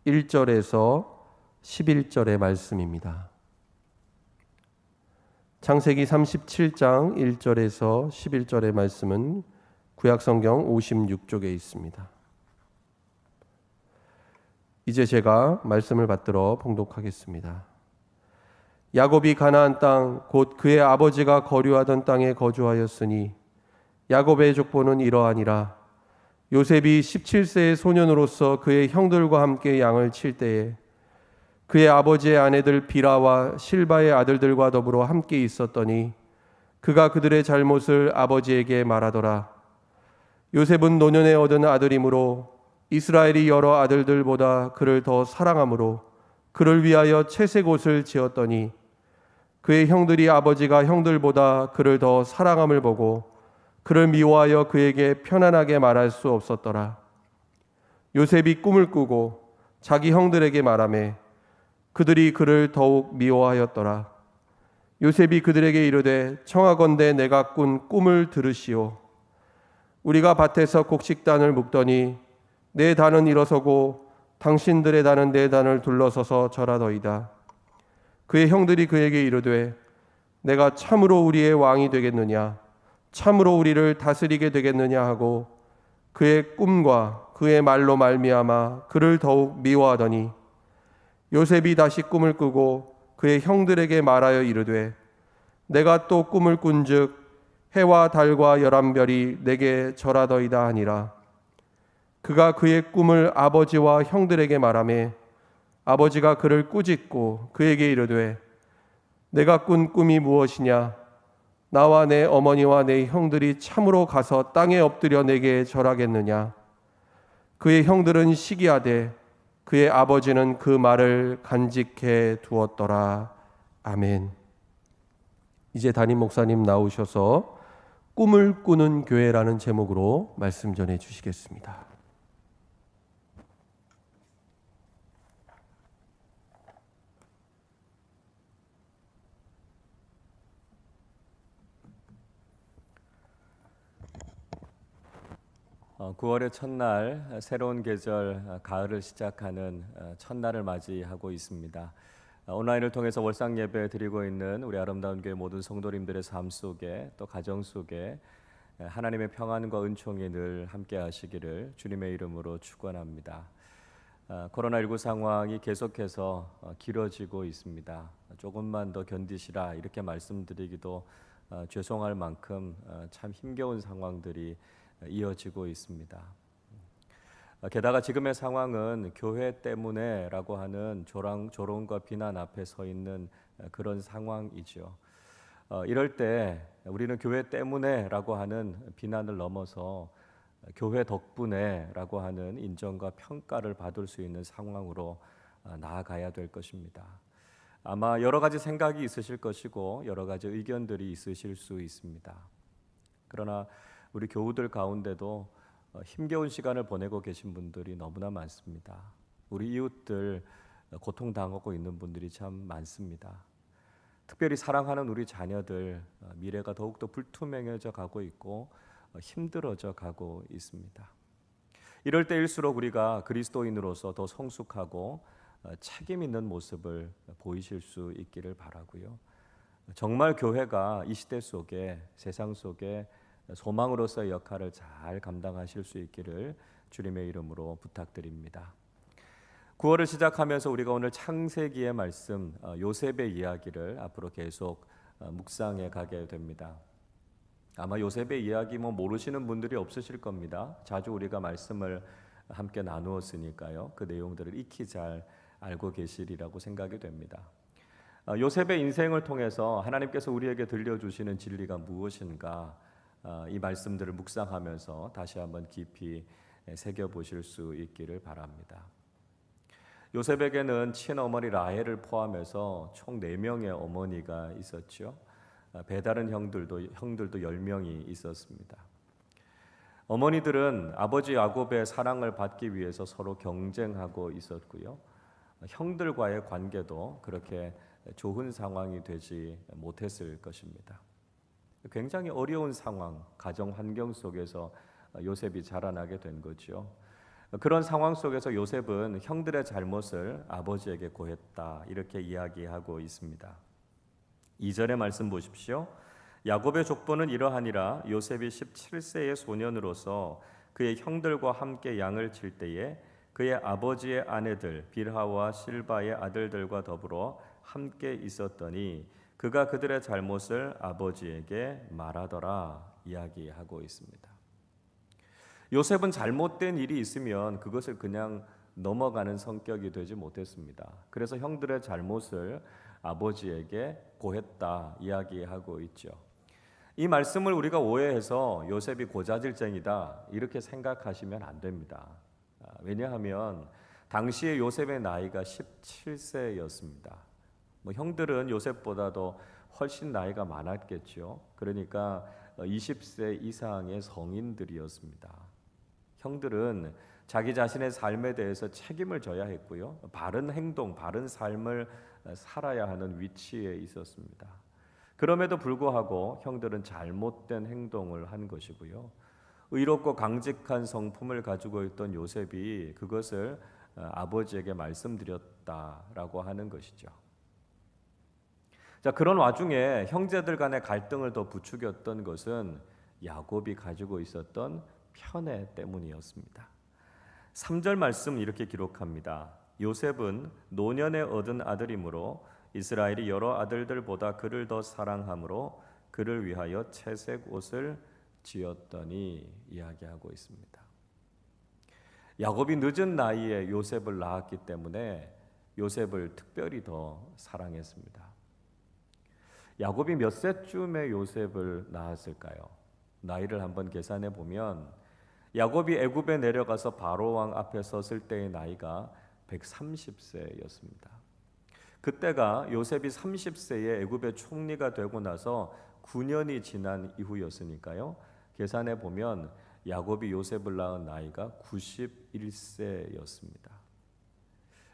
1절에서 11절의 말씀입니다. 창세기 37장 1절에서 11절의 말씀은 구약성경 56쪽에 있습니다. 이제 제가 말씀을 받들어 봉독하겠습니다. 야곱이 가나안 땅 곧 그의 아버지가 거류하던 땅에 거주하였으니 야곱의 족보는 이러하니라. 요셉이 17세의 소년으로서 그의 형들과 함께 양을 칠 때에 그의 아버지의 아내들 비라와 실바의 아들들과 더불어 함께 있었더니 그가 그들의 잘못을 아버지에게 말하더라. 요셉은 노년에 얻은 아들이므로 이스라엘이 여러 아들들보다 그를 더 사랑하므로 그를 위하여 채색 옷을 지었더니 그의 형들이 아버지가 형들보다 그를 더 사랑함을 보고 그를 미워하여 그에게 편안하게 말할 수 없었더라. 요셉이 꿈을 꾸고 자기 형들에게 말하매 그들이 그를 더욱 미워하였더라. 요셉이 그들에게 이르되 청하건대 내가 꾼 꿈을 들으시오. 우리가 밭에서 곡식단을 묶더니 내 단은 일어서고 당신들의 단은 내 단을 둘러서서 절하더이다. 그의 형들이 그에게 이르되 내가 참으로 우리의 왕이 되겠느냐, 참으로 우리를 다스리게 되겠느냐 하고 그의 꿈과 그의 말로 말미암아 그를 더욱 미워하더니 요셉이 다시 꿈을 꾸고 그의 형들에게 말하여 이르되 내가 또 꿈을 꾼즉 해와 달과 열한 별이 내게 절하더이다 하니라. 그가 그의 꿈을 아버지와 형들에게 말하매 아버지가 그를 꾸짖고 그에게 이르되 내가 꾼 꿈이 무엇이냐? 나와 내 어머니와 내 형들이 참으로 가서 땅에 엎드려 내게 절하겠느냐? 그의 형들은 시기하되 그의 아버지는 그 말을 간직해 두었더라. 아멘. 이제 담임 목사님 나오셔서 꿈을 꾸는 교회라는 제목으로 말씀 전해 주시겠습니다. (9월의) 첫날, 새로운 계절 가을을 시작하는 첫날을 맞이하고 있습니다. 온라인을 통해서 월상 예배 드리고 있는 우리 아름다운 교회 모든 성도님들의 삶 속에, 또 가정 속에 하나님의 평안과 은총이 늘 함께 하시기를 주님의 이름으로 축원합니다. 코로나19 상황이 계속해서 길어지고 있습니다. 조금만 더 견디시라 이렇게 말씀드리기도 죄송할 만큼 참 힘겨운 상황들이 이어지고 있습니다. 게다가 지금의 상황은 교회 때문에라고 하는 조롱과 비난 앞에 서 있는 그런 상황이죠. 이럴 때 우리는 교회 때문에라고 하는 비난을 넘어서 교회 덕분에라고 하는 인정과 평가를 받을 수 있는 상황으로 나아가야 될 것입니다. 아마 여러 가지 생각이 있으실 것이고 여러 가지 의견들이 있으실 수 있습니다. 그러나 우리 교우들 가운데도 힘겨운 시간을 보내고 계신 분들이 너무나 많습니다. 우리 이웃들 고통당하고 있는 분들이 참 많습니다. 특별히 사랑하는 우리 자녀들 미래가 더욱더 불투명해져 가고 있고 힘들어져 가고 있습니다. 이럴 때일수록 우리가 그리스도인으로서 더 성숙하고 책임 있는 모습을 보이실 수 있기를 바라고요. 정말 교회가 이 시대 속에, 세상 속에 소망으로서의 역할을 잘 감당하실 수 있기를 주님의 이름으로 부탁드립니다. 9월을 시작하면서 우리가 오늘 창세기의 말씀 요셉의 이야기를 앞으로 계속 묵상해 가게 됩니다. 아마 요셉의 이야기 모르시는 분들이 없으실 겁니다. 자주 우리가 말씀을 함께 나누었으니까요. 그 내용들을 익히 잘 알고 계시리라고 생각이 됩니다. 요셉의 인생을 통해서 하나님께서 우리에게 들려주시는 진리가 무엇인가, 이 말씀들을 묵상하면서 다시 한번 깊이 새겨보실 수 있기를 바랍니다. 요셉에게는 친어머니 라헬을 포함해서 총 4명의 어머니가 있었죠. 배다른 형들도 10명이 있었습니다. 어머니들은 아버지 야곱의 사랑을 받기 위해서 서로 경쟁하고 있었고요. 형들과의 관계도 그렇게 좋은 상황이 되지 못했을 것입니다. 굉장히 어려운 상황, 가정 환경 속에서 요셉이 자라나게 된 거죠. 그런 상황 속에서 요셉은 형들의 잘못을 아버지에게 고했다 이렇게 이야기하고 있습니다. 2절의 말씀 보십시오. 야곱의 족보는 이러하니라. 요셉이 17세의 소년으로서 그의 형들과 함께 양을 칠 때에 그의 아버지의 아내들 빌하와 실바의 아들들과 더불어 함께 있었더니 그가 그들의 잘못을 아버지에게 말하더라 이야기하고 있습니다. 요셉은 잘못된 일이 있으면 그것을 그냥 넘어가는 성격이 되지 못했습니다. 그래서 형들의 잘못을 아버지에게 고했다 이야기하고 있죠. 이 말씀을 우리가 오해해서 요셉이 고자질쟁이다 이렇게 생각하시면 안 됩니다. 왜냐하면 당시에 요셉의 나이가 17세였습니다. 형들은 요셉보다도 훨씬 나이가 많았겠죠. 그러니까 20세 이상의 성인들이었습니다. 형들은 자기 자신의 삶에 대해서 책임을 져야 했고요. 바른 행동, 바른 삶을 살아야 하는 위치에 있었습니다. 그럼에도 불구하고 형들은 잘못된 행동을 한 것이고요. 의롭고 강직한 성품을 가지고 있던 요셉이 그것을 아버지에게 말씀드렸다라고 하는 것이죠. 자, 그런 와중에 형제들 간의 갈등을 더 부추겼던 것은 야곱이 가지고 있었던 편애 때문이었습니다. 3절 말씀 이렇게 기록합니다. 요셉은 노년에 얻은 아들이므로 이스라엘이 여러 아들들보다 그를 더 사랑함으로 그를 위하여 채색 옷을 지었더니 이야기하고 있습니다. 야곱이 늦은 나이에 요셉을 낳았기 때문에 요셉을 특별히 더 사랑했습니다. 야곱이 몇 세쯤에 요셉을 낳았을까요? 나이를 한번 계산해 보면 야곱이 애굽에 내려가서 바로 왕 앞에 섰을 때의 나이가 130세였습니다. 그때가 요셉이 30세에 애굽의 총리가 되고 나서 9년이 지난 이후였으니까요. 계산해 보면 야곱이 요셉을 낳은 나이가 91세였습니다.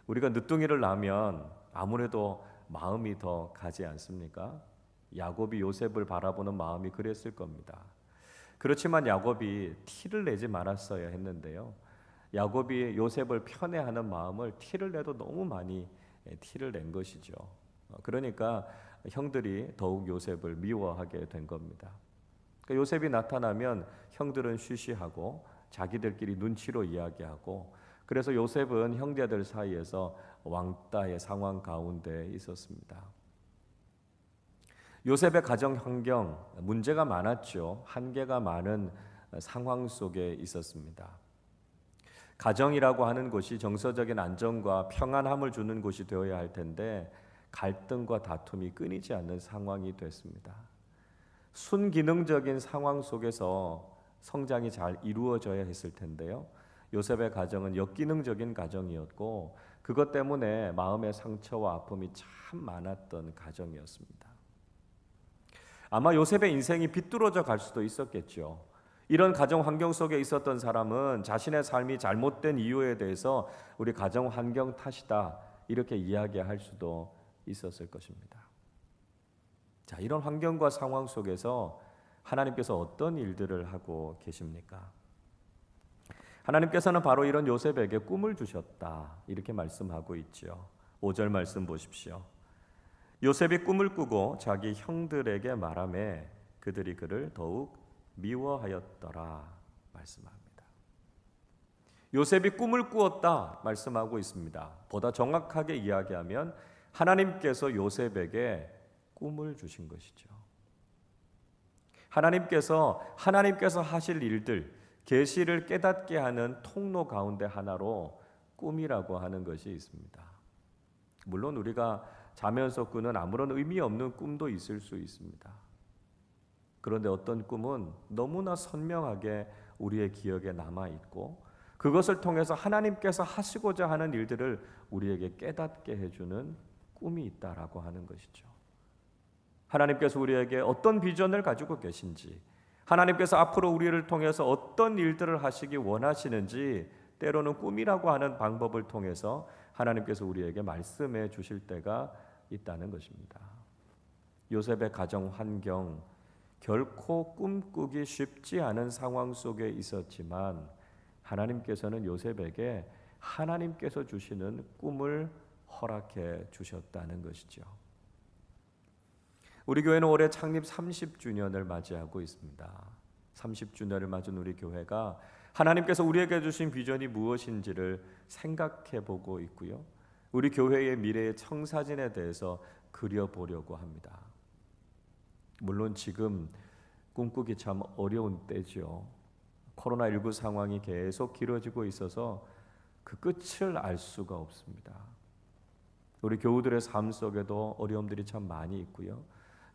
우리가 늦둥이를 낳으면 아무래도 마음이 더 가지 않습니까? 야곱이 요셉을 바라보는 마음이 그랬을 겁니다. 그렇지만 야곱이 티를 내지 말았어야 했는데요. 야곱이 요셉을 편애하는 마음을 티를 내도 너무 많이 티를 낸 것이죠. 그러니까 형들이 더욱 요셉을 미워하게 된 겁니다. 그러니까 요셉이 나타나면 형들은 쉬쉬하고 자기들끼리 눈치로 이야기하고 그래서 요셉은 형제들 사이에서 왕따의 상황 가운데 있었습니다. 요셉의 가정 환경 문제가 많았죠. 한계가 많은 상황 속에 있었습니다. 가정이라고 하는 곳이 정서적인 안정과 평안함을 주는 곳이 되어야 할 텐데 갈등과 다툼이 끊이지 않는 상황이 됐습니다. 순기능적인 상황 속에서 성장이 잘 이루어져야 했을 텐데요. 요셉의 가정은 역기능적인 가정이었고 그것 때문에 마음의 상처와 아픔이 참 많았던 가정이었습니다. 아마 요셉의 인생이 비뚤어져 갈 수도 있었겠죠. 이런 가정 환경 속에 있었던 사람은 자신의 삶이 잘못된 이유에 대해서 우리 가정 환경 탓이다 이렇게 이야기할 수도 있었을 것입니다. 자, 이런 환경과 상황 속에서 하나님께서 어떤 일들을 하고 계십니까? 하나님께서는 바로 이런 요셉에게 꿈을 주셨다 이렇게 말씀하고 있죠. 5절 말씀 보십시오. 요셉이 꿈을 꾸고 자기 형들에게 말하매 그들이 그를 더욱 미워하였더라 말씀합니다. 요셉이 꿈을 꾸었다 말씀하고 있습니다. 보다 정확하게 이야기하면 하나님께서 요셉에게 꿈을 주신 것이죠. 하나님께서 하실 일들, 계시를 깨닫게 하는 통로 가운데 하나로 꿈이라고 하는 것이 있습니다. 물론 우리가 자면서 꾸는 아무런 의미 없는 꿈도 있을 수 있습니다. 그런데 어떤 꿈은 너무나 선명하게 우리의 기억에 남아있고 그것을 통해서 하나님께서 하시고자 하는 일들을 우리에게 깨닫게 해주는 꿈이 있다라고 하는 것이죠. 하나님께서 우리에게 어떤 비전을 가지고 계신지, 하나님께서 앞으로 우리를 통해서 어떤 일들을 하시기 원하시는지 때로는 꿈이라고 하는 방법을 통해서 하나님께서 우리에게 말씀해 주실 때가 있다는 것입니다. 요셉의 가정 환경 결코 꿈꾸기 쉽지 않은 상황 속에 있었지만 하나님께서는 요셉에게 하나님께서 주시는 꿈을 허락해 주셨다는 것이죠. 우리 교회는 올해 창립 30주년을 맞이하고 있습니다. 30주년을 맞은 우리 교회가 하나님께서 우리에게 주신 비전이 무엇인지를 생각해 보고 있고요. 우리 교회의 미래의 청사진에 대해서 그려보려고 합니다. 물론 지금 꿈꾸기 참 어려운 때죠. 코로나19 상황이 계속 길어지고 있어서 그 끝을 알 수가 없습니다. 우리 교우들의 삶 속에도 어려움들이 참 많이 있고요.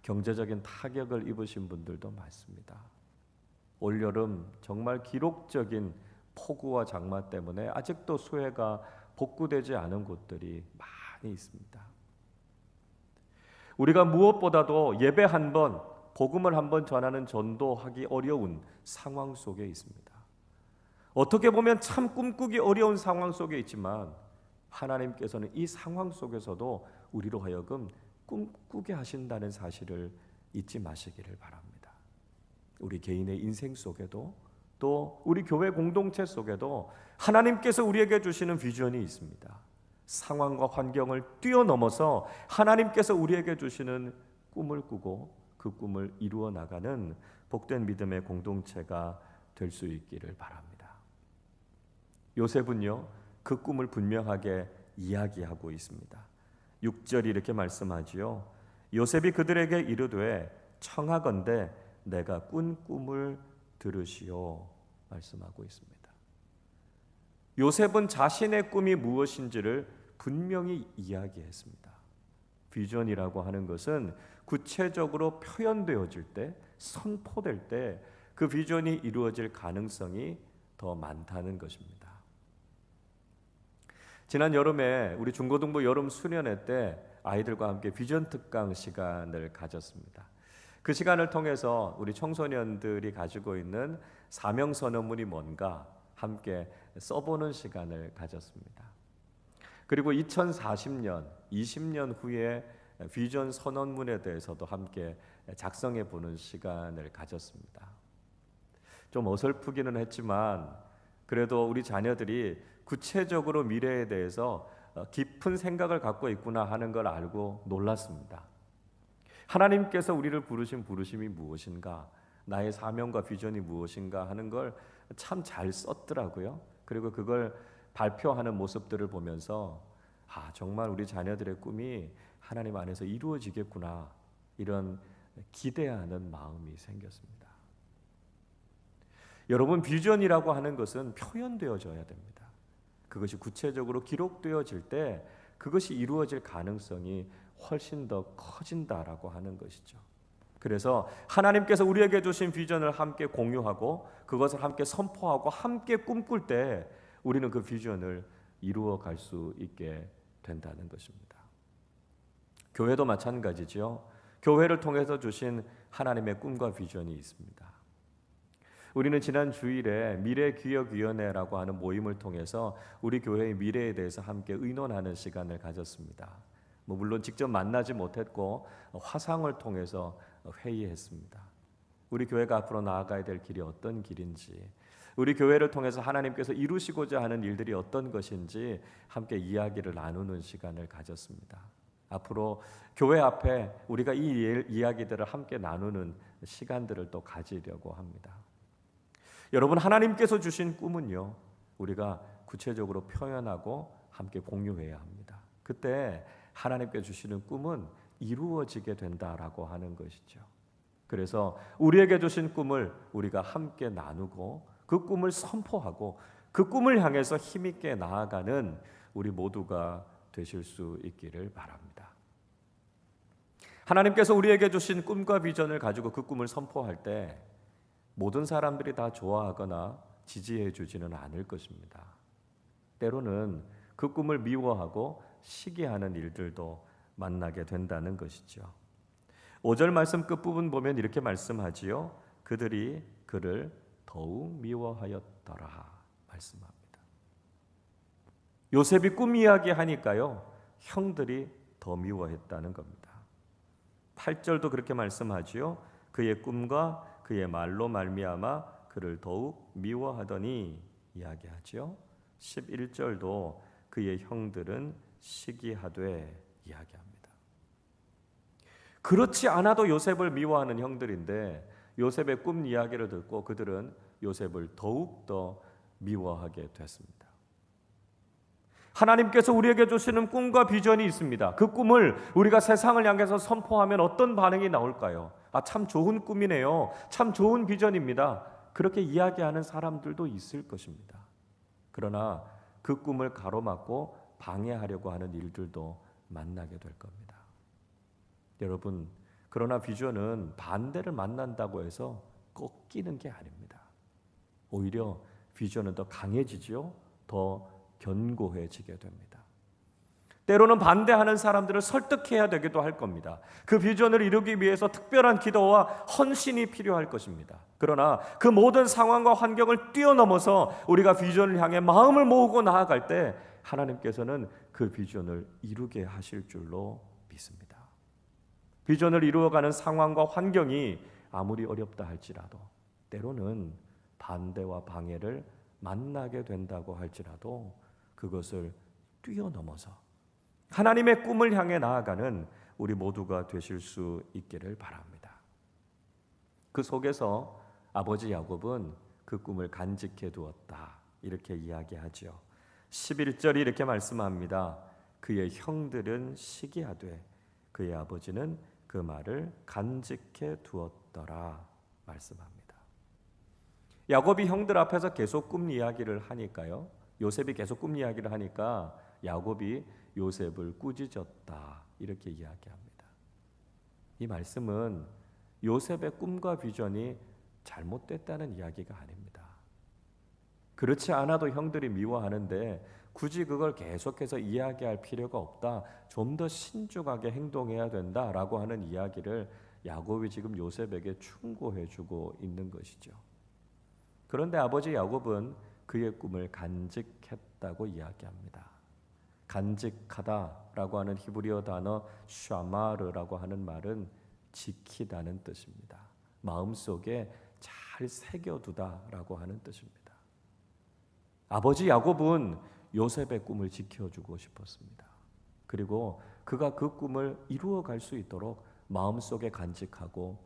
경제적인 타격을 입으신 분들도 많습니다. 올여름 정말 기록적인 폭우와 장마 때문에 아직도 수해가 복구되지 않은 곳들이 많이 있습니다. 우리가 무엇보다도 예배 한 번, 복음을 한 번 전하는 전도하기 어려운 상황 속에 있습니다. 어떻게 보면 참 꿈꾸기 어려운 상황 속에 있지만 하나님께서는 이 상황 속에서도 우리로 하여금 꿈꾸게 하신다는 사실을 잊지 마시기를 바랍니다. 우리 개인의 인생 속에도 또 우리 교회 공동체 속에도 하나님께서 우리에게 주시는 비전이 있습니다. 상황과 환경을 뛰어넘어서 하나님께서 우리에게 주시는 꿈을 꾸고 그 꿈을 이루어 나가는 복된 믿음의 공동체가 될 수 있기를 바랍니다. 요셉은요, 그 꿈을 분명하게 이야기하고 있습니다. 6절이 이렇게 말씀하지요. 요셉이 그들에게 이르되 청하건대 내가 꾼 꿈을 들으시오 말씀하고 있습니다. 요셉은 자신의 꿈이 무엇인지를 분명히 이야기했습니다. 비전이라고 하는 것은 구체적으로 표현되어질 때, 선포될 때 그 비전이 이루어질 가능성이 더 많다는 것입니다. 지난 여름에 우리 중고등부 여름 수련회 때 아이들과 함께 비전 특강 시간을 가졌습니다. 그 시간을 통해서 우리 청소년들이 가지고 있는 사명 선언문이 뭔가 함께 써보는 시간을 가졌습니다. 그리고 2040년, 20년 후에 비전 선언문에 대해서도 함께 작성해 보는 시간을 가졌습니다. 좀 어설프기는 했지만 그래도 우리 자녀들이 구체적으로 미래에 대해서 깊은 생각을 갖고 있구나 하는 걸 알고 놀랐습니다. 하나님께서 우리를 부르신 부르심이 무엇인가, 나의 사명과 비전이 무엇인가 하는 걸 참 잘 썼더라고요. 그리고 그걸 발표하는 모습들을 보면서 정말 우리 자녀들의 꿈이 하나님 안에서 이루어지겠구나, 이런 기대하는 마음이 생겼습니다. 여러분, 비전이라고 하는 것은 표현되어져야 됩니다. 그것이 구체적으로 기록되어질 때 그것이 이루어질 가능성이 훨씬 더 커진다라고 하는 것이죠. 그래서 하나님께서 우리에게 주신 비전을 함께 공유하고 그것을 함께 선포하고 함께 꿈꿀 때 우리는 그 비전을 이루어 갈 수 있게 된다는 것입니다. 교회도 마찬가지죠. 교회를 통해서 주신 하나님의 꿈과 비전이 있습니다. 우리는 지난 주일에 미래기억위원회라고 하는 모임을 통해서 우리 교회의 미래에 대해서 함께 의논하는 시간을 가졌습니다. 물론 직접 만나지 못했고 화상을 통해서 회의했습니다. 우리 교회가 앞으로 나아가야 될 길이 어떤 길인지, 우리 교회를 통해서 하나님께서 이루시고자 하는 일들이 어떤 것인지 함께 이야기를 나누는 시간을 가졌습니다. 앞으로 교회 앞에 우리가 이 이야기들을 함께 나누는 시간들을 또 가지려고 합니다. 여러분, 하나님께서 주신 꿈은요, 우리가 구체적으로 표현하고 함께 공유해야 합니다. 그때 하나님께 주시는 꿈은 이루어지게 된다라고 하는 것이죠. 그래서 우리에게 주신 꿈을 우리가 함께 나누고 그 꿈을 선포하고 그 꿈을 향해서 힘있게 나아가는 우리 모두가 되실 수 있기를 바랍니다. 하나님께서 우리에게 주신 꿈과 비전을 가지고 그 꿈을 선포할 때 모든 사람들이 다 좋아하거나 지지해 주지는 않을 것입니다. 때로는 그 꿈을 미워하고 시기하는 일들도 만나게 된다는 것이죠. 5절 말씀 끝부분 보면 이렇게 말씀하지요. 그들이 그를 더욱 미워하였더라 말씀합니다. 요셉이 꿈 이야기 하니까요, 형들이 더 미워했다는 겁니다. 8절도 그렇게 말씀하지요. 그의 꿈과 그의 말로 말미암아 그를 더욱 미워하더니 이야기하지요. 11절도 그의 형들은 시기하되 이야기합니다. 그렇지 않아도 요셉을 미워하는 형들인데 요셉의 꿈 이야기를 듣고 그들은 요셉을 더욱더 미워하게 됐습니다. 하나님께서 우리에게 주시는 꿈과 비전이 있습니다. 그 꿈을 우리가 세상을 향해서 선포하면 어떤 반응이 나올까요? 참 좋은 꿈이네요. 참 좋은 비전입니다. 그렇게 이야기하는 사람들도 있을 것입니다. 그러나 그 꿈을 가로막고 방해하려고 하는 일들도 만나게 될 겁니다. 여러분, 그러나 비전은 반대를 만난다고 해서 꺾이는 게 아닙니다. 오히려 비전은 더 강해지죠. 더 견고해지게 됩니다. 때로는 반대하는 사람들을 설득해야 되기도 할 겁니다. 그 비전을 이루기 위해서 특별한 기도와 헌신이 필요할 것입니다. 그러나 그 모든 상황과 환경을 뛰어넘어서 우리가 비전을 향해 마음을 모으고 나아갈 때 하나님께서는 그 비전을 이루게 하실 줄로 믿습니다. 비전을 이루어가는 상황과 환경이 아무리 어렵다 할지라도 때로는 반대와 방해를 만나게 된다고 할지라도 그것을 뛰어넘어서 하나님의 꿈을 향해 나아가는 우리 모두가 되실 수 있기를 바랍니다. 그 속에서 아버지 야곱은 그 꿈을 간직해 두었다 이렇게 이야기하죠. 11절이 이렇게 말씀합니다. 그의 형들은 시기하되 그의 아버지는 그 말을 간직해 두었더라 말씀합니다. 야곱이 형들 앞에서 계속 꿈 이야기를 하니까요. 요셉이 계속 꿈 이야기를 하니까 야곱이 요셉을 꾸짖었다 이렇게 이야기합니다. 이 말씀은 요셉의 꿈과 비전이 잘못됐다는 이야기가 아닙니다. 그렇지 않아도 형들이 미워하는데 굳이 그걸 계속해서 이야기할 필요가 없다. 좀 더 신중하게 행동해야 된다라고 하는 이야기를 야곱이 지금 요셉에게 충고해 주고 있는 것이죠. 그런데 아버지 야곱은 그의 꿈을 간직했다고 이야기합니다. 간직하다라고 하는 히브리어 단어 샤마르라고 하는 말은 지키다는 뜻입니다. 마음속에 잘 새겨두다라고 하는 뜻입니다. 아버지 야곱은 요셉의 꿈을 지켜주고 싶었습니다. 그리고 그가 그 꿈을 이루어갈 수 있도록 마음속에 간직하고